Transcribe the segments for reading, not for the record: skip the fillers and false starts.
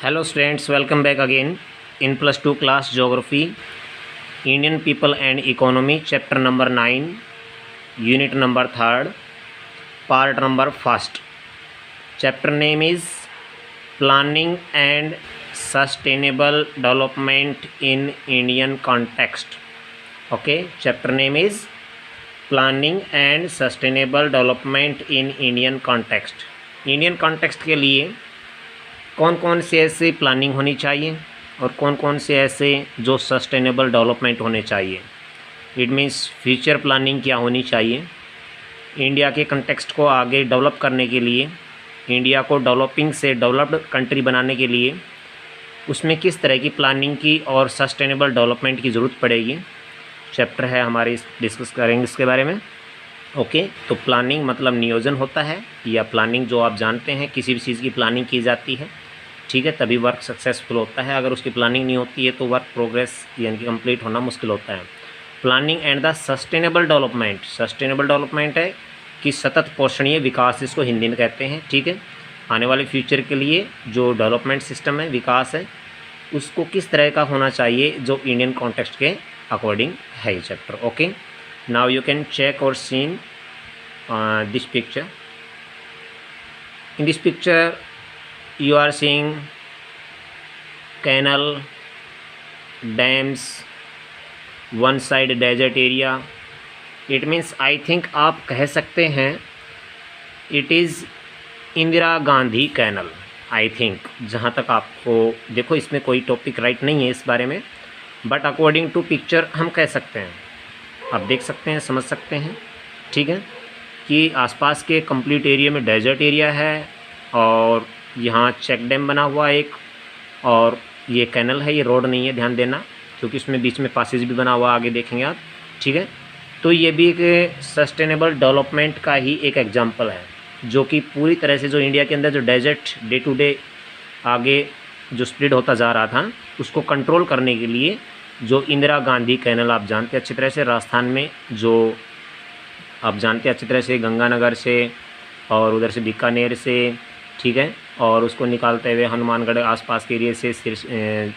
Hello students, welcome back again in plus 2 class geography, Indian people and economy, chapter number 9, unit number 3rd, part number 1st. Chapter name is planning and sustainable development in Indian context. Okay, chapter name is planning and sustainable development in Indian context. Indian context के लिए कौन कौन से ऐसे planning होनी चाहिए और कौन कौन से ऐसे जो सस्टेनेबल डेवलपमेंट होने चाहिए। इट मीन्स फ्यूचर प्लानिंग क्या होनी चाहिए, इंडिया के कंटेक्स्ट को आगे डेवलप करने के लिए, इंडिया को डेवलपिंग से डेवलप्ड कंट्री बनाने के लिए उसमें किस तरह की प्लानिंग की और सस्टेनेबल डेवलपमेंट की ज़रूरत पड़ेगी। चैप्टर है हमारे, डिस्कस करेंगे इसके बारे में। ओके, तो प्लानिंग मतलब नियोजन होता है, या प्लानिंग जो आप जानते हैं किसी भी चीज़ की प्लानिंग की जाती है, ठीक है, तभी वर्क सक्सेसफुल होता है। अगर उसकी प्लानिंग नहीं होती है तो वर्क प्रोग्रेस यानी कि कंप्लीट होना मुश्किल होता है। Planning and the sustainable development, sustainable development है कि सतत पोषणीय विकास इसको हिंदी में कहते हैं, ठीक है। आने वाले फ्यूचर के लिए जो डेवलपमेंट सिस्टम है, विकास है, उसको किस तरह का होना चाहिए जो इंडियन कॉन्टेक्स्ट के अकॉर्डिंग है ये chapter. Okay, now you can check or seen this picture. In this picture you are seeing canal, dams, one side desert area. It means I think आप कह सकते हैं it is Indira Gandhi canal, I think, जहाँ तक आपको देखो इसमें कोई टॉपिक राइट नहीं है इस बारे में, बट अकॉर्डिंग टू पिक्चर हम कह सकते हैं, आप देख सकते हैं, समझ सकते हैं, ठीक है, कि आसपास के कंप्लीट एरिया में डेजर्ट एरिया है और यहाँ चेक डैम बना हुआ है एक, और ये कैनल है, ये रोड नहीं है, ध्यान देना, क्योंकि इसमें बीच में पासेज भी बना हुआ, आगे देखेंगे आप, ठीक है। तो ये भी एक सस्टेनेबल डेवलपमेंट का ही एक एग्जांपल है, जो कि पूरी तरह से जो इंडिया के अंदर जो डेजर्ट डे टू डे आगे जो स्प्रेड होता जा रहा था उसको कंट्रोल करने के लिए जो इंदिरा गांधी कैनल, आप जानते हैं अच्छी तरह से, राजस्थान में जो आप जानते हैं अच्छी तरह से, गंगानगर से और उधर से बीकानेर से, ठीक है, और उसको निकालते हुए हनुमानगढ़ आसपास के एरिया से,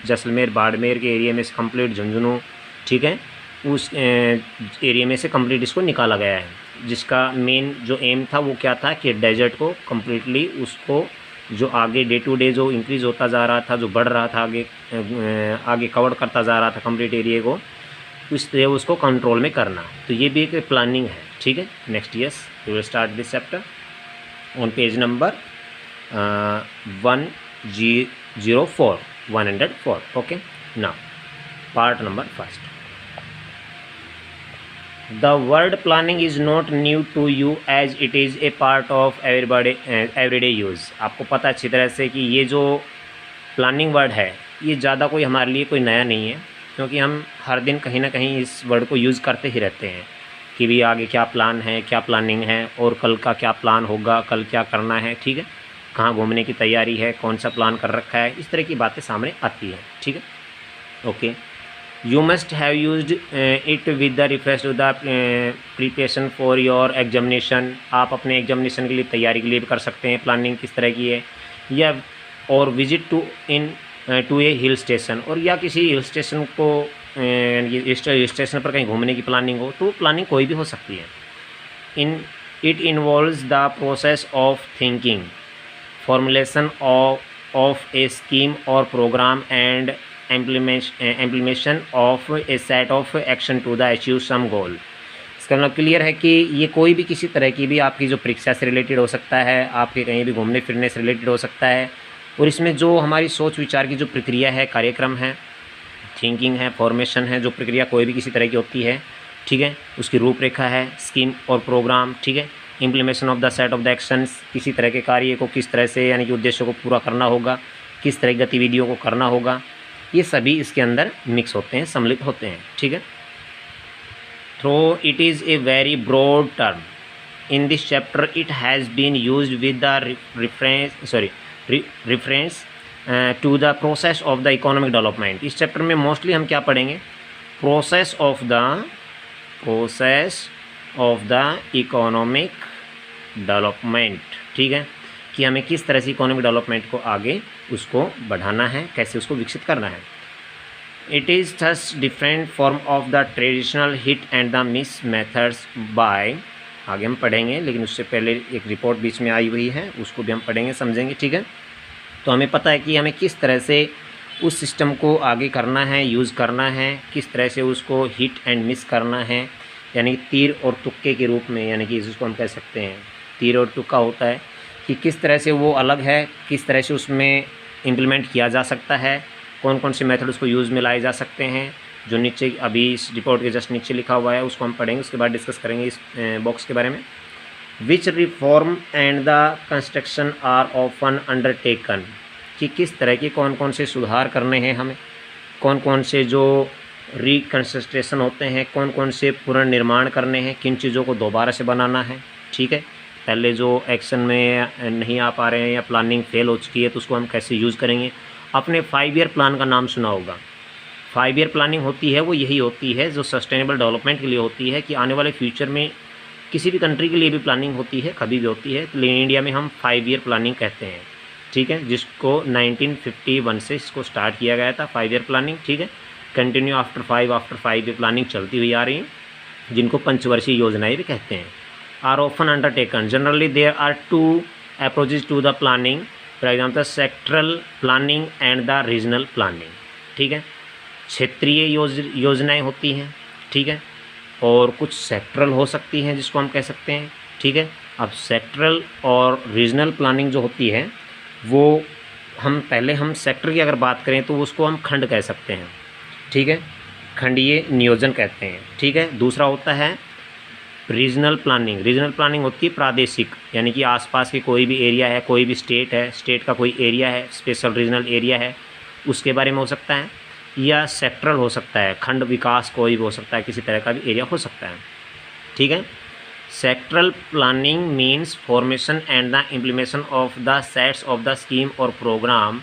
जैसलमेर बाड़मेर के एरिया में से कंप्लीट झुंझुनू, ठीक है, उस एरिया में से कंप्लीट इसको निकाला गया है, जिसका मेन जो एम था वो क्या था कि डेजर्ट को कम्प्लीटली उसको जो आगे डे टू डे जो इंक्रीज़ होता जा रहा था, जो बढ़ रहा था, आगे कवर करता जा रहा था कंप्लीट एरिया को, इसलिए उसको कंट्रोल में करना। तो ये भी एक प्लानिंग है, ठीक है। Next, yes, we will start this chapter on page number 104। Okay, now part number 1st। The word planning is not new to you as it is a part of everyday use. आपको पता अच्छी तरह से कि ये जो planning word है ये ज़्यादा कोई हमारे लिए कोई नया नहीं है, क्योंकि हम हर दिन कहीं ना कहीं इस वर्ड को यूज़ करते ही रहते हैं कि भी आगे क्या प्लान है, क्या प्लानिंग है, और कल का क्या प्लान होगा, कल क्या करना है, ठीक है, कहाँ घूमने की तैयारी है, कौन सा प्लान कर रखा है, इस तरह की बातें सामने आती हैं, ठीक है। Okay, you must have used it with the reference to the preparation for your examination. आप अपने एग्जामिनेशन के लिए तैयारी के लिए भी कर सकते हैं प्लानिंग किस तरह की है, या और visit to a hill station, और या किसी हिल स्टेशन को हिल स्टेशन पर कहीं घूमने की प्लानिंग हो, तो प्लानिंग कोई भी हो सकती है। It involves the process of thinking, formulation of a scheme और programme and implementation of a set of action to the achieve some goal. इसका मतलब क्लियर है कि ये कोई भी किसी तरह की भी आपकी जो परीक्षा से रिलेटेड हो सकता है, आपके कहीं भी घूमने फिरने से रिलेटेड हो सकता है, और इसमें जो हमारी सोच विचार की जो प्रक्रिया है, कार्यक्रम है, थिंकिंग है, फॉर्मेशन है, जो प्रक्रिया कोई भी किसी तरह की होती है, ठीक है, उसकी रूपरेखा है, स्कीम और प्रोग्राम, ठीक है, implementation of the set of the actions, किसी तरह के कार्य को किस तरह से यानी कि उद्देश्यों को पूरा करना होगा, किस तरह की गतिविधियों को करना होगा, ये सभी इसके अंदर मिक्स होते हैं, सम्मिलित होते हैं, ठीक है। Though it is a very broad term in this chapter, it has been used with the reference to the process of the economic development. इस चैप्टर में मोस्टली हम क्या पढ़ेंगे, process of the economic development, ठीक है। कि हमें किस तरह से इकोनॉमिक डेवलपमेंट को आगे उसको बढ़ाना है, कैसे उसको विकसित करना है। It is thus different form of the traditional hit and the miss methods by, आगे हम पढ़ेंगे, लेकिन उससे पहले एक रिपोर्ट बीच में आई हुई है, उसको भी हम पढ़ेंगे, समझेंगे, ठीक है। तो हमें पता है कि हमें किस तरह से उस सिस्टम को आगे करना है, यूज़ करना है, किस तरह से उसको हिट एंड मिस करना है, यानी तीर और तुक्के के रूप में, यानी कि इसको हम कह सकते हैं तीर और तुक्का होता है कि किस तरह से वो अलग है, किस तरह से उसमें इम्प्लीमेंट किया जा सकता है, कौन कौन से मेथड उसको यूज़ में लाए जा सकते हैं। जो नीचे अभी इस रिपोर्ट के जस्ट नीचे लिखा हुआ है उसको हम पढ़ेंगे, उसके बाद डिस्कस करेंगे इस बॉक्स के बारे में। Which reform and the construction are often undertaken, कि किस तरह के कौन कौन से सुधार करने हैं हमें, कौन कौन से जो रिकन्स्ट्रक्शन होते हैं, कौन कौन से पुनर्निर्माण करने हैं, किन चीज़ों को दोबारा से बनाना है, ठीक है। पहले जो एक्शन में नहीं आ पा रहे हैं या प्लानिंग फेल हो चुकी है तो उसको हम कैसे यूज़ करेंगे। आपने 5 ईयर प्लान का नाम सुना होगा। 5 ईयर प्लानिंग होती है वो यही होती है जो सस्टेनेबल डेवलपमेंट के लिए होती है, कि आने वाले फ्यूचर में किसी भी कंट्री के लिए भी प्लानिंग होती है, कभी भी होती है, लेकिन इंडिया में हम 5 ईयर प्लानिंग कहते हैं, ठीक है, जिसको 1951 से इसको स्टार्ट किया गया था 5 ईयर प्लानिंग, ठीक है। कंटिन्यू आफ्टर 5 ये प्लानिंग चलती हुई आ रही है, जिनको पंचवर्षीय योजनाएं भी कहते हैं। Are often undertaken, generally there are 2 approaches to the planning, for example sectoral planning and the regional planning, ठीक है। क्षेत्रीय योजनाएं होती हैं, ठीक है, और कुछ सेक्टरल हो सकती हैं जिसको हम कह सकते हैं, ठीक है। अब सेक्टरल और रीजनल प्लानिंग जो होती है वो हम सेक्टर की अगर बात करें तो उसको हम खंड कह सकते हैं, ठीक है, खंडीय नियोजन कहते हैं, ठीक है। दूसरा होता है रीजनल प्लानिंग, रीजनल प्लानिंग होती है प्रादेशिक, यानी कि आसपास के कोई भी एरिया है, कोई भी स्टेट है, स्टेट का कोई एरिया है, स्पेशल रीजनल एरिया है, उसके बारे में हो सकता है, या सेक्टरल हो सकता है, खंड विकास कोई भी हो सकता है, किसी तरह का भी एरिया हो सकता है, ठीक है। Sectoral planning means formation and the implementation of the sets of the scheme और programme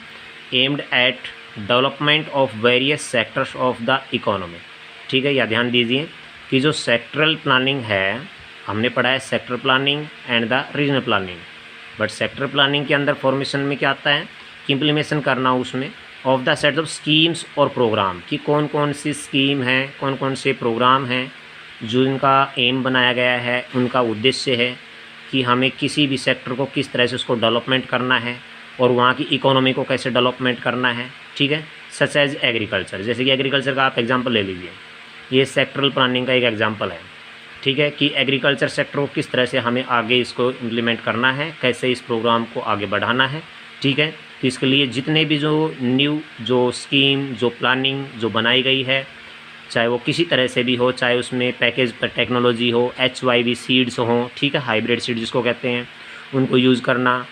aimed at development of various sectors of the economy, ठीक है। या ध्यान दीजिए कि जो सेक्टरल प्लानिंग है, हमने पढ़ा है sector planning and the regional planning, but sector planning के अंदर फॉर्मेशन में क्या आता है कि इम्प्लीमेशन करना उसमें of the sets of schemes और प्रोग्राम, कि कौन कौन सी स्कीम हैं, कौन कौन से प्रोग्राम हैं जो इनका एम बनाया गया है, उनका उद्देश्य है कि हमें किसी भी सेक्टर को किस तरह से उसको डेवलपमेंट करना है और वहाँ की इकोनॉमी को कैसे डेवलपमेंट करना है, ठीक है। सच एज एग्रीकल्चर, जैसे कि एग्रीकल्चर का आप एग्जांपल ले लीजिए, ये सेक्टरल प्लानिंग का एक एग्जांपल है, ठीक है, कि एग्रीकल्चर सेक्टर को किस तरह से हमें आगे इसको इम्प्लीमेंट करना है, कैसे इस प्रोग्राम को आगे बढ़ाना है, ठीक है। तो इसके लिए जितने भी जो न्यू जो स्कीम, जो प्लानिंग जो बनाई गई है, चाहे वो किसी तरह से भी हो, चाहे उसमें पैकेज पर टेक्नोलॉजी हो, HYV सीड्स हों, ठीक है, हाइब्रिड सीड जिसको कहते हैं, उनको यूज़ करना,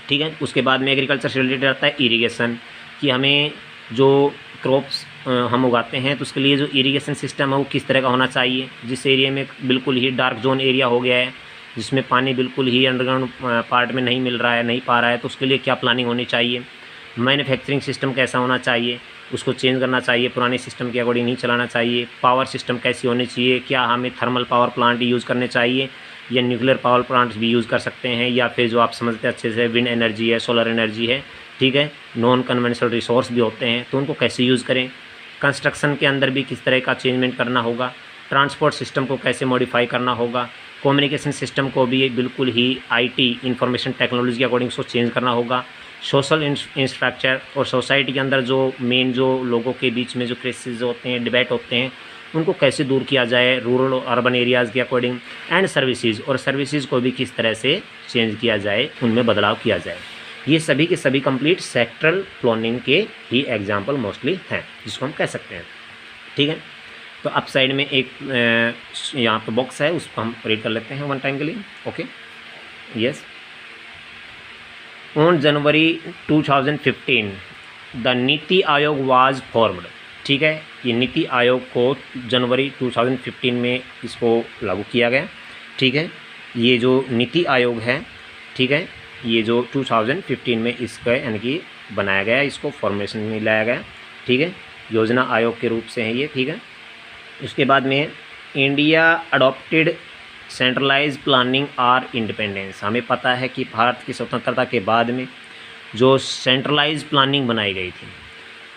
ठीक है। उसके बाद में एग्रीकल्चर से रिलेटेड आता है इरिगेशन, कि हमें जो क्रॉप्स हम उगाते हैं तो उसके लिए जो इरिगेशन सिस्टम है वो किस तरह का होना चाहिए, जिस एरिया में बिल्कुल ही डार्क जोन एरिया हो गया है, जिसमें पानी बिल्कुल ही अंडरग्राउंड पार्ट में नहीं मिल रहा है, नहीं पा रहा है, तो उसके लिए क्या प्लानिंग होनी चाहिए। मैन्युफैक्चरिंग सिस्टम कैसा होना चाहिए, उसको चेंज करना चाहिए, पुराने सिस्टम के अकॉर्डिंग नहीं चलाना चाहिए। पावर सिस्टम कैसी होनी चाहिए, क्या हमें थर्मल पावर प्लांट यूज़ करने चाहिए या न्यूक्लियर पावर प्लांट्स भी यूज़ कर सकते हैं, या फिर जो आप समझते हैं अच्छे से विंड एनर्जी है, सोलर एनर्जी है, ठीक है, नॉन कन्वेंशनल रिसोर्स भी होते हैं, तो उनको कैसे यूज़ करें। कंस्ट्रक्शन के अंदर भी किस तरह का चेंजमेंट करना होगा, ट्रांसपोर्ट सिस्टम को कैसे मॉडिफाई करना होगा, कम्युनिकेशन सिस्टम को भी बिल्कुल ही IT इंफॉर्मेशन टेक्नोलॉजी के अकॉर्डिंग उसको चेंज करना होगा। सोशल इंफ्रास्ट्रक्चर और सोसाइटी के अंदर जो मेन जो लोगों के बीच में जो क्राइसिस होते हैं, डिबेट होते हैं, उनको कैसे दूर किया जाए रूरल और अर्बन एरियाज़ के अकॉर्डिंग। एंड सर्विसेज, और सर्विसेज को भी किस तरह से चेंज किया जाए, उनमें बदलाव किया जाए। ये सभी के सभी कंप्लीट सेक्टरल प्लानिंग के ही एग्जाम्पल मोस्टली हैं, जिसको हम कह सकते हैं, ठीक है। तो अप साइड में एक यहाँ पे बॉक्स है, उसको हम रीड कर लेते हैं वन टाइम के लिए। Okay, yes. On January 2015 the NITI Aayog was formed, ठीक है। ये नीति आयोग को जनवरी 2015 में इसको लागू किया गया, ठीक है। ये जो नीति आयोग है, ठीक है, ये जो 2015 में इसका यानी कि बनाया गया, इसको फॉर्मेशन में लाया गया, ठीक है, योजना आयोग के रूप से है ये, ठीक है। उसके बाद में इंडिया अडॉप्टेड सेंट्रलाइज प्लानिंग आर इंडिपेंडेंस। हमें पता है कि भारत की स्वतंत्रता के बाद में जो सेंट्रलाइज प्लानिंग बनाई गई थी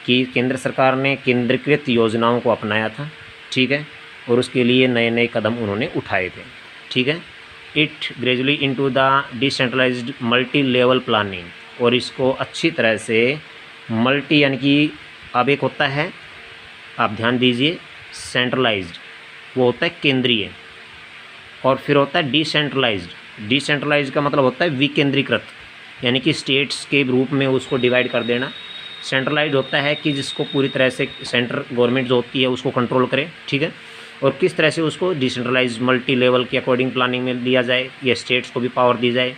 कि केंद्र सरकार ने केंद्रीकृत योजनाओं को अपनाया था, ठीक है, और उसके लिए नए नए कदम उन्होंने उठाए थे, ठीक है। It gradually into the decentralized multi level planning, और इसको अच्छी तरह से मल्टी यानी कि अब एक होता है, आप ध्यान दीजिए, सेंट्रलाइज्ड वो होता है केंद्रीय, और फिर होता है डिसेंट्रलाइज्ड। डिसेंट्रलाइज्ड का मतलब होता है विकेंद्रीकृत, यानी कि स्टेट्स के रूप में उसको डिवाइड कर देना। सेंट्रलाइज्ड होता है कि जिसको पूरी तरह से सेंट्रल गवर्नमेंट जो होती है उसको कंट्रोल करे, ठीक है, और किस तरह से उसको डिसेंट्रलाइज मल्टी लेवल के अकॉर्डिंग प्लानिंग में दिया जाए, या स्टेट्स को भी पावर दी जाए।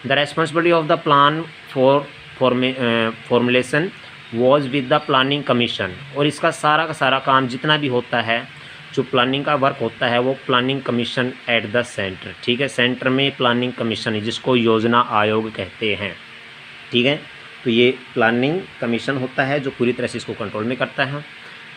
The responsibility of the plan for formulation was with the planning commission, और इसका सारा का सारा काम जितना भी होता है, जो प्लानिंग का वर्क होता है, वो planning commission at the centre, ठीक है, सेंटर में प्लानिंग कमीशन है जिसको योजना आयोग कहते हैं, ठीक है। तो ये प्लानिंग कमीशन होता है जो पूरी तरह से इसको कंट्रोल में करता है।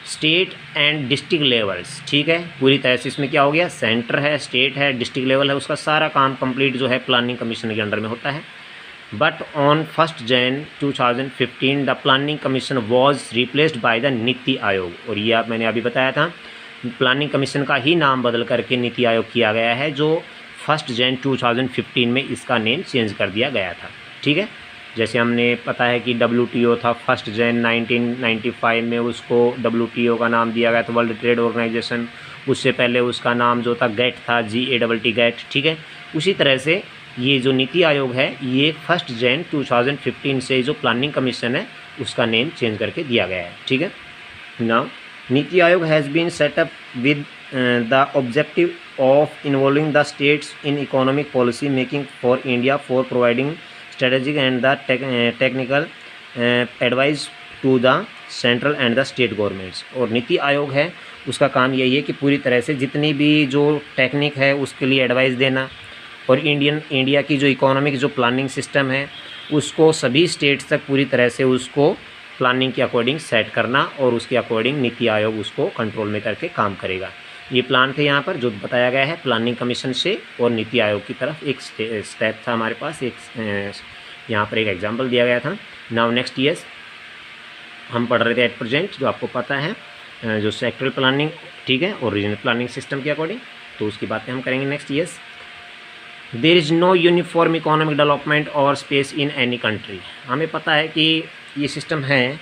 स्टेट एंड डिस्ट्रिक्ट लेवल्स, ठीक है, पूरी तरह से इसमें क्या हो गया, सेंटर है, स्टेट है, डिस्ट्रिक्ट लेवल है, उसका सारा काम कंप्लीट जो है प्लानिंग कमीशन के अंडर में होता है। But on 1 January 2015 the planning commission was replaced by the NITI Aayog, और ये मैंने अभी बताया था, प्लानिंग कमीशन का ही नाम बदल करके नीति आयोग किया गया है, जो 1 जनवरी 2015 में इसका नेम चेंज कर दिया गया था, ठीक है। जैसे हमने पता है कि WTO था, 1 जनवरी 1995 में उसको WTO का नाम दिया गया था, वर्ल्ड ट्रेड ऑर्गेनाइजेशन। उससे पहले उसका नाम जो था GATT था, GATT GATT, ठीक है। उसी तरह से ये जो नीति आयोग है, ये 1 जनवरी 2015 से जो प्लानिंग कमीशन है उसका नेम चेंज करके दिया गया है, ठीक है। Now NITI Aayog has been set up with the objective of involving the states in economic policy making for India for providing strategic and the technical advice to the central and the state governments. और नीति आयोग है, उसका काम यही है कि पूरी तरह से जितनी भी जो टेक्निक है उसके लिए एडवाइस देना, और इंडिया की जो इकोनॉमिक जो प्लानिंग सिस्टम है उसको सभी स्टेट्स तक पूरी तरह से उसको प्लानिंग के अकॉर्डिंग सेट करना, और उसके अकॉर्डिंग नीति आयोग उसको कंट्रोल में करके काम करेगा। ये प्लान थे यहाँ पर जो बताया गया है प्लानिंग कमीशन से और नीति आयोग की तरफ। एक स्टेप था हमारे पास, एक यहाँ पर एक एग्जाम्पल दिया गया था। नाउ नेक्स्ट ईयर्स हम पढ़ रहे थे एट प्रेजेंट, जो आपको पता है जो सेक्टरल प्लानिंग, ठीक है, और रीजनल प्लानिंग सिस्टम के अकॉर्डिंग, तो उसकी बातें हम करेंगे next years. There is no uniform economic development और स्पेस इन एनी कंट्री। हमें पता है कि ये सिस्टम है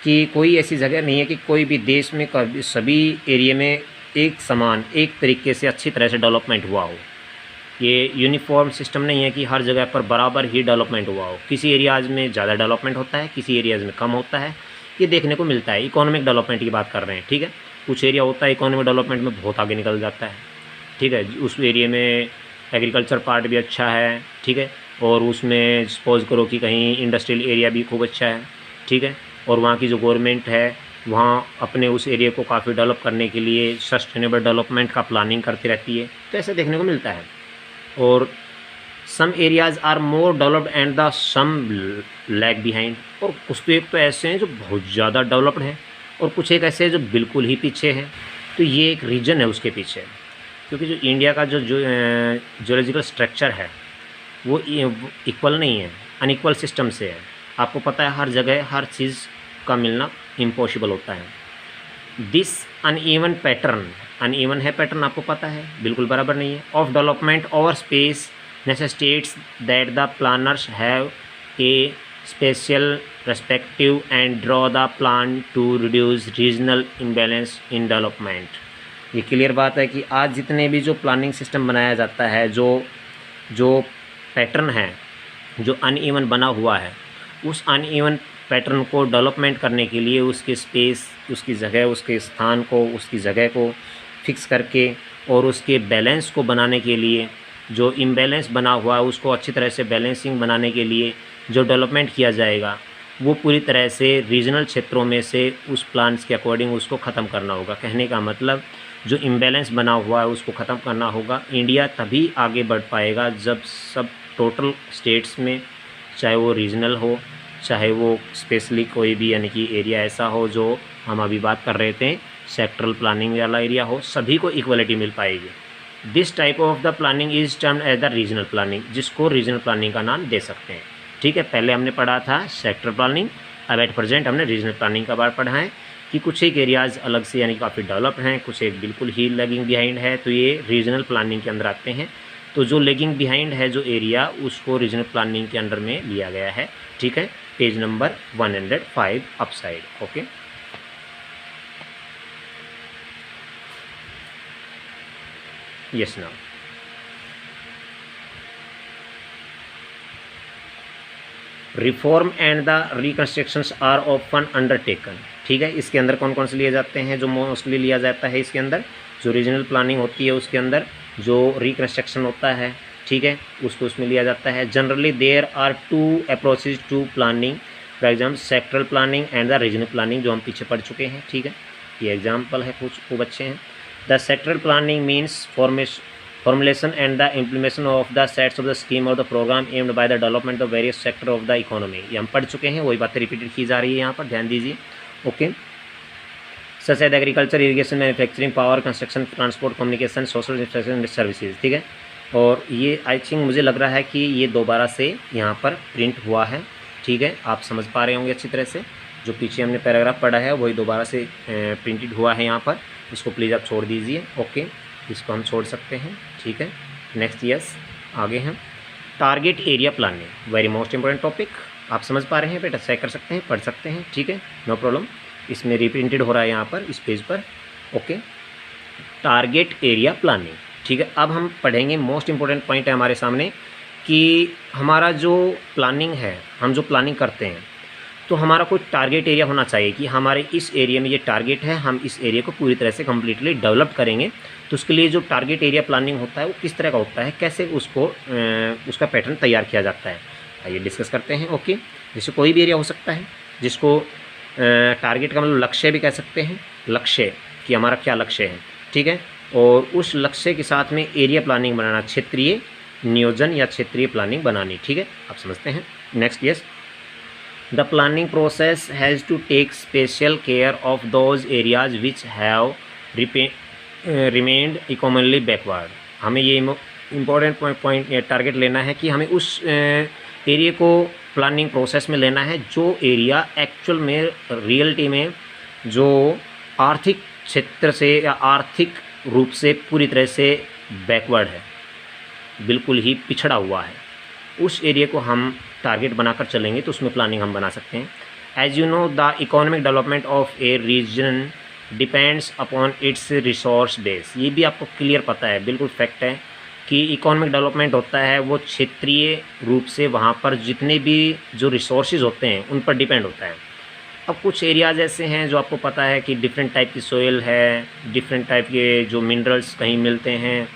कि कोई ऐसी जगह नहीं है कि कोई भी देश में सभी एरिया में एक समान एक तरीके से अच्छी तरह से डेवलपमेंट हुआ हो। ये यूनिफॉर्म सिस्टम नहीं है कि हर जगह पर बराबर ही डेवलपमेंट हुआ हो। किसी एरियाज़ में ज़्यादा डेवलपमेंट होता है, किसी एरियाज़ में कम होता है, ये देखने को मिलता है। इकोनॉमिक डेवलपमेंट की बात कर रहे हैं, ठीक है। कुछ एरिया होता है इकोनॉमिक डेवलपमेंट में बहुत आगे निकल जाता है, ठीक है, उस एरिया में एग्रीकल्चर पार्ट भी अच्छा है, ठीक है, और उसमें सपोज करो कि कहीं इंडस्ट्रियल एरिया भी खूब अच्छा है, ठीक है, और वहाँ की जो गवर्नमेंट है वहाँ अपने उस एरिया को काफ़ी डेवलप करने के लिए सस्टेनेबल डेवलपमेंट का प्लानिंग करती रहती है, तो ऐसा देखने को मिलता है। और some areas are more developed and the some lag behind, और कुछ तो एक तो ऐसे हैं जो बहुत ज़्यादा डेवलप्ड हैं और कुछ एक ऐसे हैं जो बिल्कुल ही पीछे हैं। तो ये एक रीजन है उसके पीछे, क्योंकि जो इंडिया का जो जियोलॉजिकल स्ट्रक्चर है वो इक्वल नहीं है, अनइक्वल सिस्टम से है। आपको पता है हर जगह हर चीज़ का मिलना इम्पॉसिबल होता है। दिस अनइवन पैटर्न, अनइवन है पैटर्न, आपको पता है बिल्कुल बराबर नहीं है, of development over space necessitates that the planners have a special respective and draw the plan to reduce regional imbalance in development. ये क्लियर बात है कि आज जितने भी जो प्लानिंग सिस्टम बनाया जाता है, जो पैटर्न है जो अनइवन बना हुआ है, उस अनइवन पैटर्न को डेवलपमेंट करने के लिए उसके स्पेस, उसकी जगह, उसके स्थान को, उसकी जगह को फिक्स करके और उसके बैलेंस को बनाने के लिए, जो इम्बैलेंस बना हुआ है उसको अच्छी तरह से बैलेंसिंग बनाने के लिए जो डेवलपमेंट किया जाएगा वो पूरी तरह से रीजनल क्षेत्रों में से उस प्लान्स के अकॉर्डिंग उसको ख़त्म करना होगा। कहने का मतलब जो इम्बैलेंस बना हुआ है उसको ख़त्म करना होगा। इंडिया तभी आगे बढ़ पाएगा जब सब टोटल स्टेट्स में, चाहे वो रीजनल हो चाहे वो स्पेशली कोई भी यानी कि एरिया ऐसा हो जो हम अभी बात कर रहे थे सेक्टरल प्लानिंग वाला एरिया हो, सभी को इक्वलिटी मिल पाएगी। This type of the planning is termed as the regional planning, जिसको रीजनल प्लानिंग का नाम दे सकते हैं। ठीक है, पहले हमने पढ़ा था सेक्टर प्लानिंग, अब एट प्रेजेंट हमने रीजनल प्लानिंग का बार पढ़ा है कि कुछ एक एरियाज़ अलग से यानी काफ़ी डेवलप्ड हैं, कुछ एक बिल्कुल ही लैगिंग बिहाइंड है, तो ये रीजनल प्लानिंग के अंदर आते हैं। तो जो लैगिंग बिहाइंड है जो एरिया, उसको रीजनल प्लानिंग के अंडर में लिया गया है। ठीक है, page number 105 upside. Okay, yes now reform and the reconstructions are often undertaken. ठीक है, इसके अंदर कौन कौन से लिए जाते हैं? जो मोस्टली लिया जाता है इसके अंदर, जो रीजनल प्लानिंग होती है उसके अंदर जो रिकन्स्ट्रक्शन होता है, ठीक है, उसको उसमें लिया जाता है। Generally there are two approaches to planning, for example sectoral planning and the regional planning, जो हम पीछे पढ़ चुके हैं। ठीक है, ये एग्जाम्पल है, कुछ खूब अच्छे हैं। The sectoral planning means formulation and the implementation of the sets of the scheme or the program aimed by the development of various sector of the economy। ये हम पढ़ चुके हैं, वही बातें रिपीटेड की जा रही है यहाँ पर, ध्यान दीजिए। Okay, such as agriculture, irrigation, manufacturing, power, construction, transport, communication, social infrastructure services. ठीक है, और ये आई थिंक मुझे लग रहा है कि ये दोबारा से यहाँ पर प्रिंट हुआ है। ठीक है, आप समझ पा रहे होंगे अच्छी तरह से, जो पीछे हमने पैराग्राफ पढ़ा है वही दोबारा से प्रिंटेड हुआ है यहाँ पर। इसको प्लीज़ आप छोड़ दीजिए। ओके, इसको हम छोड़ सकते हैं। ठीक है, नेक्स्ट यस, आगे हैं target area planning, very most important topic. आप समझ पा रहे हैं बेटा, चेक कर सकते हैं, पढ़ सकते हैं। ठीक है, नो प्रॉब्लम, इसमें रिप्रिंटेड हो रहा है यहाँ पर इस पेज पर। Okay, target area planning. ठीक है, अब हम पढ़ेंगे, मोस्ट इंपॉर्टेंट पॉइंट है हमारे सामने कि हमारा जो प्लानिंग है, हम जो प्लानिंग करते हैं तो हमारा कोई टारगेट एरिया होना चाहिए कि हमारे इस एरिया में ये टारगेट है, हम इस एरिया को पूरी तरह से कम्प्लीटली डेवलप करेंगे। तो उसके लिए जो टारगेट एरिया प्लानिंग होता है वो किस तरह का होता है, कैसे उसको उसका पैटर्न तैयार किया जाता है, आइए डिस्कस करते हैं। ओके, जैसे कोई भी एरिया हो सकता है जिसको टारगेट का मतलब लक्ष्य भी कह सकते हैं, लक्ष्य कि हमारा क्या लक्ष्य है। ठीक है, और उस लक्ष्य के साथ में एरिया प्लानिंग बनाना, क्षेत्रीय नियोजन या क्षेत्रीय प्लानिंग बनानी। ठीक है, आप समझते हैं। Next yes, the planning process has to take special care of those areas which have remained economically backward. हमें ये इम्पोर्टेंट पॉइंट टारगेट लेना है कि हमें उस एरिया को प्लानिंग प्रोसेस में लेना है जो एरिया एक्चुअल में रियलिटी में जो आर्थिक क्षेत्र से या आर्थिक रूप से पूरी तरह से बैकवर्ड है, बिल्कुल ही पिछड़ा हुआ है, उस एरिया को हम टारगेट बनाकर चलेंगे तो उसमें प्लानिंग हम बना सकते हैं। As you know, the economic development of a region depends upon its resource base. ये भी आपको क्लियर पता है, बिल्कुल फैक्ट है कि इकोनॉमिक डेवलपमेंट होता है वो क्षेत्रीय रूप से वहाँ पर जितने भी जो रिसोर्सेज होते हैं उन पर डिपेंड होता है। अब कुछ एरियाज़ ऐसे हैं जो आपको पता है कि डिफरेंट टाइप की सोयल है, डिफरेंट टाइप के जो मिनरल्स कहीं मिलते हैं,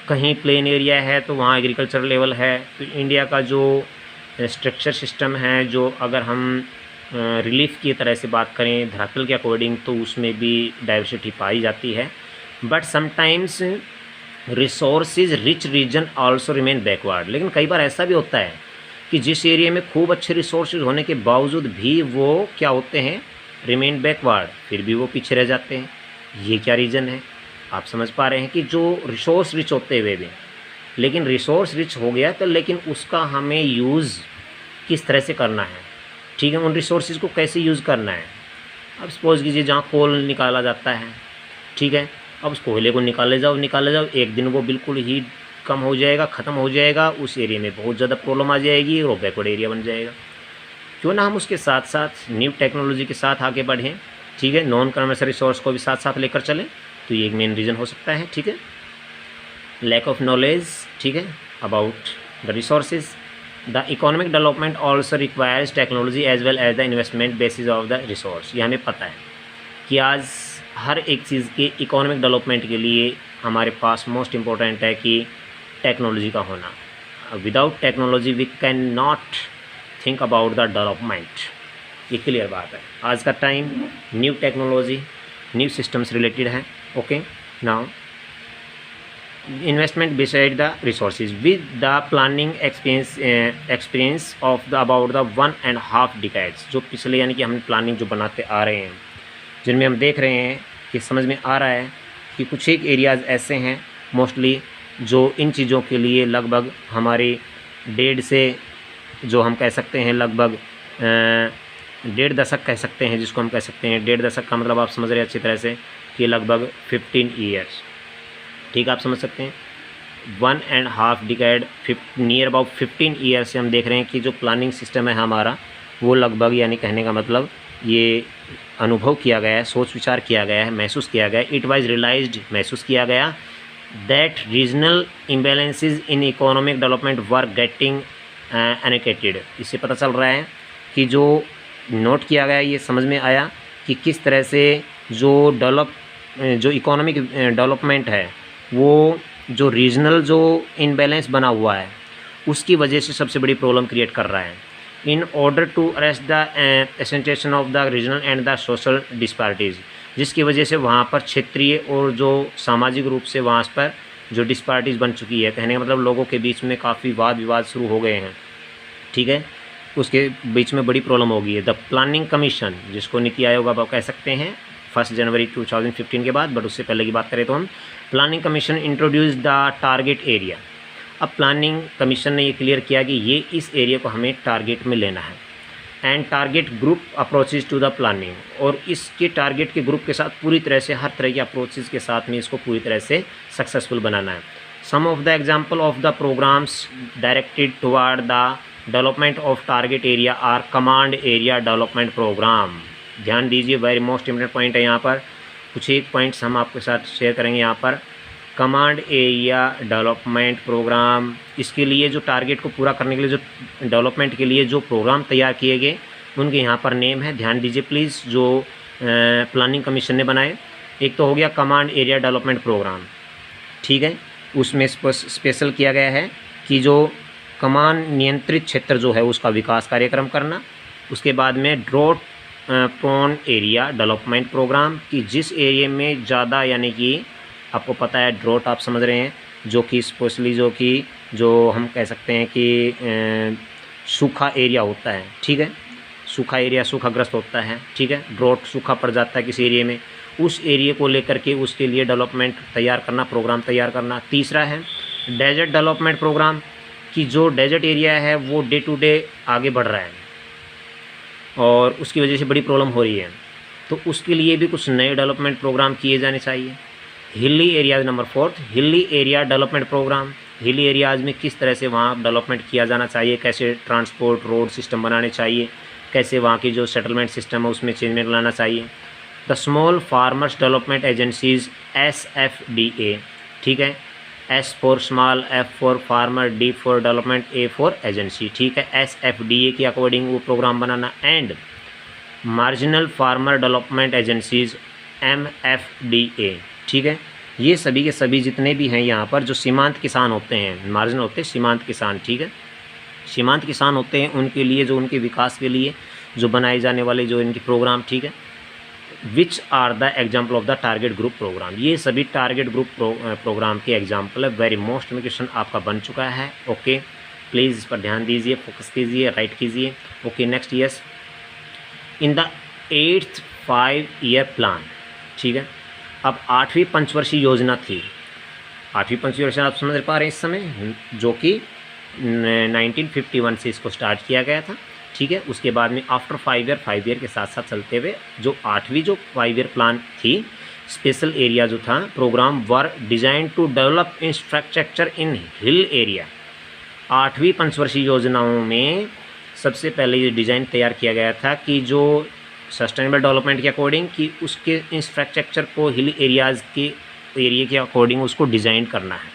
कहीं प्लेन एरिया है तो वहाँ एग्रीकल्चर लेवल है। तो इंडिया का जो स्ट्रक्चर सिस्टम है, जो अगर हम रिलीफ की तरह से बात करें धरातल के अकॉर्डिंग, तो उसमें भी डाइवर्सिटी पाई जाती है। But sometimes resources rich region also remain backward. लेकिन कई बार ऐसा भी होता है कि जिस एरिया में खूब अच्छे रिसोर्सेज होने के बावजूद भी वो क्या होते हैं, रिमेन बैकवर्ड, फिर भी वो पीछे रह जाते हैं। ये क्या रीज़न है? आप समझ पा रहे हैं कि जो रिसोर्स रिच होते हुए भी, लेकिन रिसोर्स रिच हो गया तो लेकिन उसका हमें यूज़ किस तरह से करना है, ठीक है, उन रिसोर्सेज को कैसे यूज़ करना है। अब सपोज़ कीजिए जहाँ कोल निकाला जाता है, ठीक है, अब उस कोयले को निकाले जाओ, एक दिन वो बिल्कुल ही कम हो जाएगा, ख़त्म हो जाएगा, उस एरिया में बहुत ज़्यादा प्रॉब्लम आ जाएगी और बैकवर्ड एरिया बन जाएगा। क्यों ना हम उसके साथ साथ न्यू टेक्नोलॉजी के साथ आगे बढ़ें, ठीक है, नॉन कमर्शियल रिसोर्स को भी साथ साथ लेकर चलें, तो ये एक मेन रीज़न हो सकता है। ठीक है, लैक ऑफ नॉलेज, ठीक है, about the resources. The economic development also requires technology as well as the investment basis of the resource. ये हमें पता है कि आज हर एक चीज़ के इकोनॉमिक डेवलपमेंट के लिए हमारे पास मोस्ट इम्पोर्टेंट है कि टेक्नोलॉजी का होना। Without technology we can not think about the development. ये क्लियर बात है। आज का time new technology, new systems related है। Okay, now investment beside the resources with the planning experience of the about the 1.5 decades। जो पिछले यानी कि हम प्लानिंग जो बनाते आ रहे हैं, जिनमें हम देख रहे हैं कि समझ में आ रहा है कि कुछ एक एरियाज़ ऐसे हैं मोस्टली जो इन चीज़ों के लिए लगभग हमारी 1.5 से जो हम कह सकते हैं लगभग 1.5 दशक कह सकते हैं, जिसको हम कह सकते हैं 1.5 दशक का मतलब आप समझ रहे हैं अच्छी तरह से कि लगभग 15 ईयर्स, ठीक, आप समझ सकते हैं 1.5 डिकेड नियर अबाउट 15 ईयर्स से हम देख रहे हैं कि जो प्लानिंग सिस्टम है हमारा वो लगभग, यानी कहने का मतलब ये अनुभव किया गया है, सोच विचार किया गया है, महसूस किया गया है, इट वाज रियलाइज्ड, महसूस किया गया that regional imbalances in economic development were getting एनोकेटेड। इससे पता चल रहा है कि जो नोट किया गया, ये समझ में आया कि किस तरह से जो इकोनॉमिक डेवलपमेंट है वो जो रीजनल जो इनबैलेंस बना हुआ है उसकी वजह से सबसे बड़ी प्रॉब्लम क्रिएट कर रहा है। In order to arrest the accentuation of the regional and the social disparities, जिसकी वजह से वहाँ पर क्षेत्रीय और जो सामाजिक रूप से वहाँ पर जो डिस्पैरिटीज़ बन चुकी है, कहने का मतलब लोगों के बीच में काफ़ी वाद विवाद शुरू हो गए हैं, ठीक है, उसके बीच में बड़ी प्रॉब्लम हो गई है। द प्लानिंग कमीशन, जिसको नीति आयोग आप कह सकते हैं 1 जनवरी 2015 के बाद, बट उससे पहले की बात करें तो हम planning commission introduce the target area. अब प्लानिंग कमीशन ने ये क्लियर किया कि ये इस एरिया को हमें टारगेट में लेना है and target group approaches to the planning, और इसके टारगेट के ग्रुप के साथ पूरी तरह से हर तरह के अप्रोचेज के साथ में इसको पूरी तरह से सक्सेसफुल बनाना है। Some of the example of the programmes directed toward the development of target area are command area development programme. ध्यान दीजिए, वेरी मोस्ट इंपॉर्टेंट पॉइंट है यहाँ पर, कुछ एक पॉइंट्स हम आपके साथ शेयर करेंगे यहाँ पर। कमांड एरिया डेवलपमेंट प्रोग्राम, इसके लिए जो टारगेट को पूरा करने के लिए जो डेवलपमेंट के लिए जो प्रोग्राम तैयार किए गए उनके यहाँ पर नेम है, ध्यान दीजिए प्लीज़, जो प्लानिंग कमीशन ने बनाए। एक तो हो गया कमांड एरिया डेवलपमेंट प्रोग्राम, ठीक है, उसमें स्पेशल किया गया है कि जो कमान नियंत्रित क्षेत्र जो है उसका विकास कार्यक्रम करना। उसके बाद में drought prone area development program, कि जिस एरिया में ज़्यादा, यानी कि आपको पता है ड्रॉट आप समझ रहे हैं, जो कि स्पेशली जो हम कह सकते हैं कि सूखा एरिया होता है, ठीक है, सूखा एरिया सूखाग्रस्त होता है, ठीक है, ड्रॉट सूखा पड़ जाता है किसी एरिया में, उस एरिया को लेकर के उसके लिए डेवलपमेंट तैयार करना, प्रोग्राम तैयार करना। तीसरा है डेजर्ट डेवलपमेंट प्रोग्राम, कि जो डेजर्ट एरिया है वो डे टू डे आगे बढ़ रहा है और उसकी वजह से बड़ी प्रॉब्लम हो रही है, तो उसके लिए भी कुछ नए डेवलपमेंट प्रोग्राम किए जाने चाहिए। Hilly areas number 4, hilly area development program, hilly areas में किस तरह से वहाँ डेवलपमेंट किया जाना चाहिए, कैसे ट्रांसपोर्ट रोड सिस्टम बनाने चाहिए, कैसे वहाँ की जो सेटलमेंट सिस्टम है उसमें चेंजमेंट लाना चाहिए। The small farmers development agencies SFDA, ठीक है, S for small, F for farmer, D for development, A for agency, ठीक है, SFDA के अकॉर्डिंग वो प्रोग्राम बनाना। And marginal farmer development agencies MFDA, ठीक है, ये सभी के सभी जितने भी हैं यहाँ पर जो सीमांत किसान होते हैं, मार्जिनल होते हैं सीमांत किसान, ठीक है, सीमांत किसान होते हैं, उनके लिए जो उनके विकास के लिए जो बनाए जाने वाले जो इनके प्रोग्राम, ठीक है, which are the example of the target group program, ये सभी टारगेट ग्रुप प्रोग्राम के एग्जाम्पल है। वेरी मोस्ट में क्वेश्चन आपका बन चुका है, ओके, प्लीज़ इस पर ध्यान दीजिए, फोकस कीजिए, राइट कीजिए, okay. Next, yes, in the 8th 5-year plan, ठीक है, अब 8वीं पंचवर्षीय योजना थी, 8वीं पंचवर्षीय योजना आप समझ पा रहे हैं इस समय, जो कि 1951 से इसको स्टार्ट किया गया था, ठीक है। उसके बाद में आफ्टर 5 ईयर के साथ साथ चलते हुए जो 8वीं जो 5-year प्लान थी, स्पेशल एरिया जो था programme were design to develop infrastructure in hill area. 8वीं पंचवर्षीय योजनाओं में सबसे पहले ये डिज़ाइन तैयार किया गया था कि जो सस्टेनेबल डेवलपमेंट के अकॉर्डिंग, कि उसके इंफ्रास्ट्रक्चर को हिल एरियाज़ के एरिया के अकॉर्डिंग उसको डिज़ाइन करना है,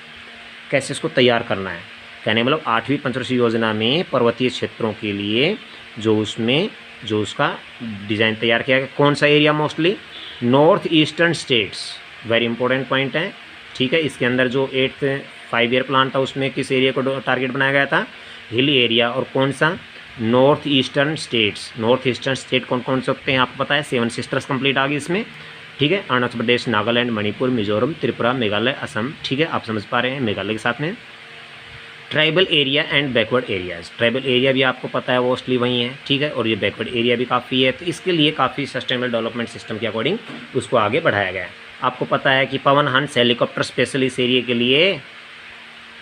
कैसे उसको तैयार करना है, कहने मतलब 8वीं पंचवर्षीय योजना में पर्वतीय क्षेत्रों के लिए जो उसमें जो उसका डिज़ाइन तैयार किया गया। कौन सा area? Mostly north eastern states, very important point है, ठीक है। इसके अंदर जो 8th 5-year प्लान था उसमें किस एरिया को टारगेट बनाया गया था? Hill area. और कौन सा? North eastern states. North eastern state कौन कौन से होते हैं आपको पता है? 7 सिस्टर्स कंप्लीट आ गई इसमें, ठीक है। अरुणाचल प्रदेश, नागालैंड, मणिपुर, मिजोरम, त्रिपुरा, मेघालय, असम, ठीक है, आप समझ पा रहे हैं मेघालय के साथ में। Tribal area and backward areas, tribal area भी आपको पता है मोस्टली वही है, ठीक है, और ये बैकवर्ड एरिया भी काफ़ी है। तो इसके लिए काफ़ी सस्टेनेबल डेवलपमेंट सिस्टम के अकॉर्डिंग उसको आगे बढ़ाया गया है। आपको पता है कि पवन हंस हेलीकॉप्टर स्पेशल इस एरिया के लिए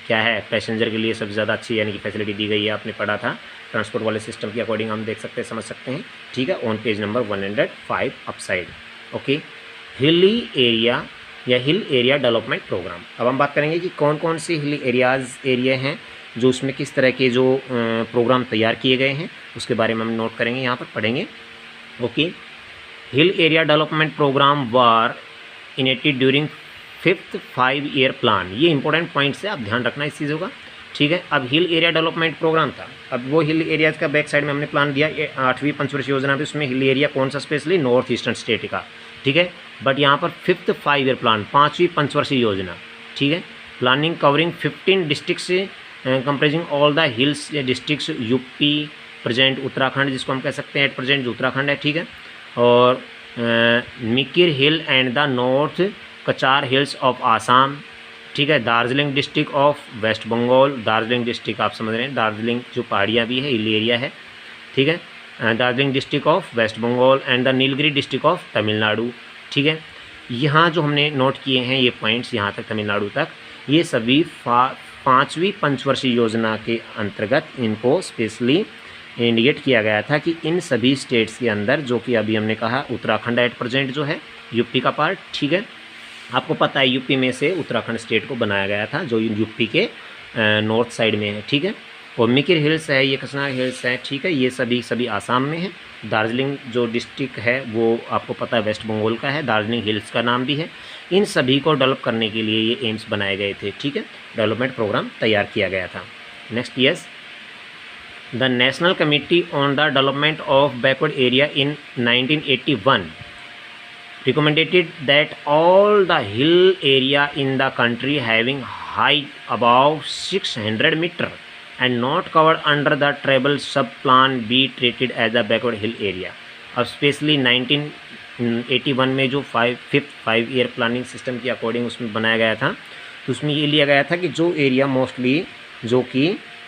क्या है, पैसेंजर के लिए सबसे ज़्यादा अच्छी यानी कि फैसिलिटी दी गई है। आपने पढ़ा था ट्रांसपोर्ट वाले सिस्टम के अकॉर्डिंग हम देख सकते हैं, समझ सकते हैं, ठीक है, on page number 105 upside. Okay, hilly area या हिल एरिया डेवलपमेंट प्रोग्राम। अब हम बात करेंगे कि कौन कौन से हिल एरिया हैं जो उसमें किस तरह के जो प्रोग्राम तैयार किए गए हैं, उसके बारे में हम नोट करेंगे, यहाँ पर पढ़ेंगे। Okay, hill area development programme were initiated during 5th 5-year plan. ये इंपॉर्टेंट पॉइंट्स है, आप ध्यान रखना इस चीज़ों का, ठीक है। अब हिल एरिया डेवलपमेंट प्रोग्राम था, अब वो हिल एरियाज़ का बैक साइड में हमने प्लान दिया 8वीं पंचवर्षीय योजना में, उसमें हिल एरिया कौन सा, स्पेशली नॉर्थ ईस्टर्न स्टेट का, ठीक है। बट यहाँ पर 5th 5-year प्लान, 5वीं पंचवर्षीय योजना, ठीक है। Planning covering 15 districts comprising all the hills districts, UP present Uttarakhand जिसको हम कह सकते हैं एट प्रेजेंट जो उत्तराखंड है, ठीक है। और Mikir hill and the north Cachar hills of Assam, ठीक है। Darjeeling district of waste Bengal, Darjeeling district आप समझ रहे हैं, दार्जिलिंग जो पहाड़ियाँ भी है, हिल एरिया है, ठीक है। Darjeeling district of waste Bengal and the Nilgiri district of Tamil Nadu, ठीक है। यहाँ जो हमने नोट किए हैं ये पॉइंट्स यहाँ तक तमिलनाडु तक, ये सभी 5वीं पंचवर्षीय योजना के अंतर्गत इनको स्पेशली इंडिकेट किया गया था कि इन सभी स्टेट्स के अंदर, जो कि अभी हमने कहा उत्तराखंड एट प्रेजेंट जो है यूपी का पार्ट, ठीक है। आपको पता है यूपी में से उत्तराखंड स्टेट को बनाया गया था जो यूपी के नॉर्थ साइड में है, ठीक है। और मिकिर हिल्स है, ये कसना हिल्स है, ठीक है, ये सभी आसाम में है। दार्जिलिंग जो डिस्ट्रिक्ट है वो आपको पता है वेस्ट बंगाल का है, दार्जिलिंग हिल्स का नाम भी है। इन सभी को डेवलप करने के लिए ये एम्स बनाए गए थे, ठीक है, डेवलपमेंट प्रोग्राम तैयार किया गया था। Next, yes, the national committee on the development of backward area in 1981 recommended that all the hill area in the country having height above 600 meter and not covered under the tribal sub plan be treated as a backward hill area। अब specially 1981 में जो 5th 5-year planning system के according उसमें बनाया गया था, तो उसमें ये लिया गया था कि जो एरिया मोस्टली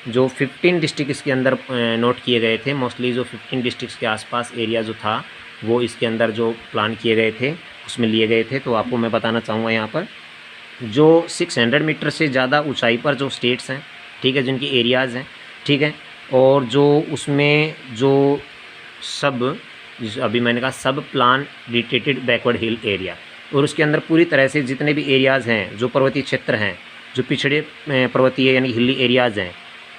जो 15 डिस्ट्रिक्ट के अंदर नोट किए गए थे, मोस्टली जो 15 डिस्ट्रिक्ट के आसपास एरिया जो था वो इसके अंदर जो प्लान किए गए थे उसमें लिए गए थे। तो आपको मैं बताना चाहूँगा यहाँ पर जो 600 मीटर से ज़्यादा ऊंचाई पर जो स्टेट्स हैं, ठीक है, जिनकी एरियाज़ हैं, ठीक है, और जो उसमें जो अभी मैंने कहा सब plan related backward hill area, और उसके अंदर पूरी तरह से जितने भी एरियाज़ हैं जो पर्वतीय क्षेत्र हैं, जो पिछड़े पर्वतीय यानी हिली एरियाज़ हैं,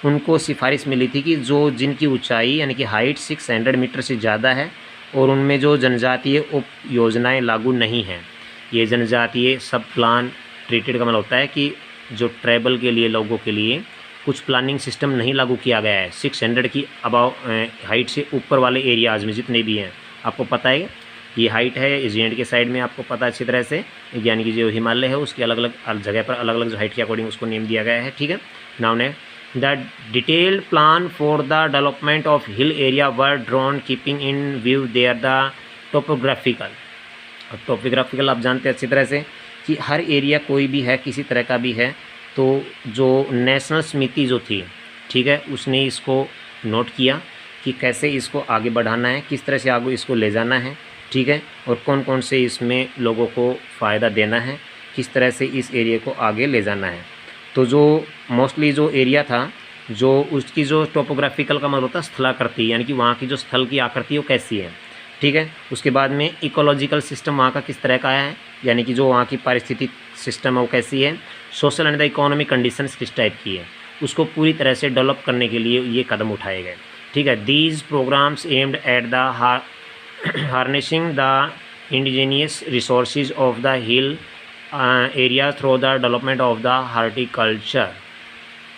उनको सिफारिश मिली थी कि जो जिनकी ऊंचाई यानी कि हाइट 600 मीटर से ज़्यादा है और उनमें जो जनजातीय उप योजनाएँ लागू नहीं हैं, ये जनजातीय सब प्लान ट्रीटेड का मतलब होता है कि जो ट्राइबल के लिए लोगों के लिए कुछ प्लानिंग सिस्टम नहीं लागू किया गया है 600 की अबाव हाइट से ऊपर वाले एरियाज़ में जितने भी हैं। आपको पता है ये हाइट है इस एंड के साइड में, आपको पता अच्छी तरह से, यानी कि जो हिमालय है उसकी अलग अलग जगह पर अलग अलग जो हाइट के अकॉर्डिंग उसको नेम दिया गया है, ठीक है। नाउ ने the detailed plan for the development of hill area were drawn keeping in view there the topographical. अब टोपोग्राफिकल आप जानते हैं अच्छी तरह से कि हर एरिया कोई भी है किसी तरह का भी है, तो जो नेशनल समिति जो थी, ठीक है, उसने इसको नोट किया कि कैसे इसको आगे बढ़ाना है, किस तरह से आगे इसको ले जाना है, ठीक है, और कौन कौन से इसमें लोगों को फ़ायदा देना है, किस तरह से इस एरिया को आगे ले जाना है। तो जो मोस्टली जो एरिया था, जो उसकी जो टोपोग्राफिकल का मतलब होता है स्थलाकृति, यानी कि वहाँ की जो स्थल की आकृति वो कैसी है, ठीक है। उसके बाद में इकोलॉजिकल सिस्टम वहाँ का किस तरह का है, यानी कि जो वहाँ की पारिस्थितिक सिस्टम है वो कैसी है, social and the economic conditions किस टाइप की है, उसको पूरी तरह से डेवलप करने के लिए ये कदम उठाए गए, ठीक है। These programs aimed at the harnessing the indigenous resources of the hill area through the development of the horticulture,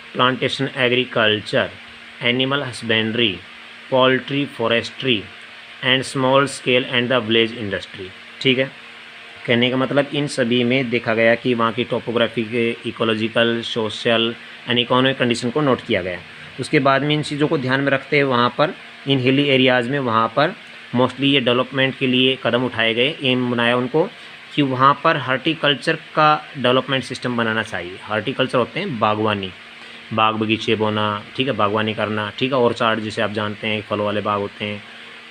plantation agriculture, animal husbandry, poultry, forestry and small scale and the village industry, ठीक है। कहने का मतलब इन सभी में देखा गया कि वहाँ की टोपोग्राफी के ecological, social and economic condition को नोट किया गया। उसके बाद में इन चीज़ों को ध्यान में रखते हुए वहाँ पर इन हिली एरियाज़ में वहाँ पर मोस्टली ये डेवलपमेंट के लिए कदम उठाए गए, एम बनाया उनको कि वहाँ पर हॉर्टिकल्चर का डेवलपमेंट सिस्टम बनाना चाहिए। हॉर्टिकल्चर होते हैं बागवानी, बाग बगीचे बोना, ठीक है, बागवानी करना, ठीक है, ऑर्चार्ड जिसे आप जानते हैं फलों वाले बाग होते हैं,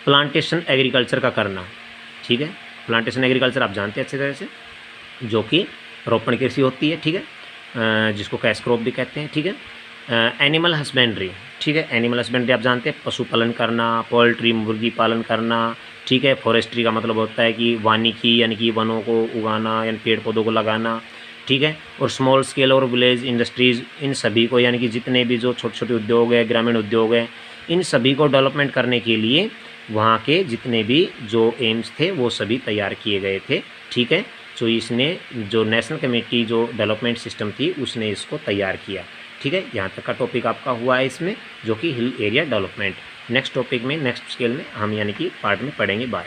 प्लांटेशन एग्रीकल्चर का करना, ठीक है। प्लांटेशन एग्रीकल्चर आप जानते हैं अच्छी तरह से, जो कि रोपण कृषि होती है, ठीक है। जिसको कैश क्रॉप भी कहते हैं, ठीक है। एनिमल हस्बेंड्री, ठीक है, एनिमल हस्बेंड्री आप जानते हैं, पशुपालन करना, पोल्ट्री मुर्गी पालन करना, ठीक है। फॉरेस्ट्री का मतलब होता है कि वानिकी यानी कि वनों को उगाना यानी पेड़ पौधों को लगाना, ठीक है। और स्मॉल स्केल और विलेज इंडस्ट्रीज़, इन सभी को यानी कि जितने भी जो छोटे छोटे उद्योग है, ग्रामीण उद्योग है, इन सभी को डेवलपमेंट करने के लिए वहाँ के जितने भी जो एम्स थे वो सभी तैयार किए गए थे, ठीक है। तो इसने जो नेशनल कमेटी जो डेवलपमेंट सिस्टम थी उसने इसको तैयार किया, ठीक है। यहाँ तक का टॉपिक आपका हुआ है इसमें, जो कि हिल एरिया डेवलपमेंट। नेक्स्ट टॉपिक में नेक्स्ट स्केल में हम यानी कि पार्ट में पढ़ेंगे। बाय।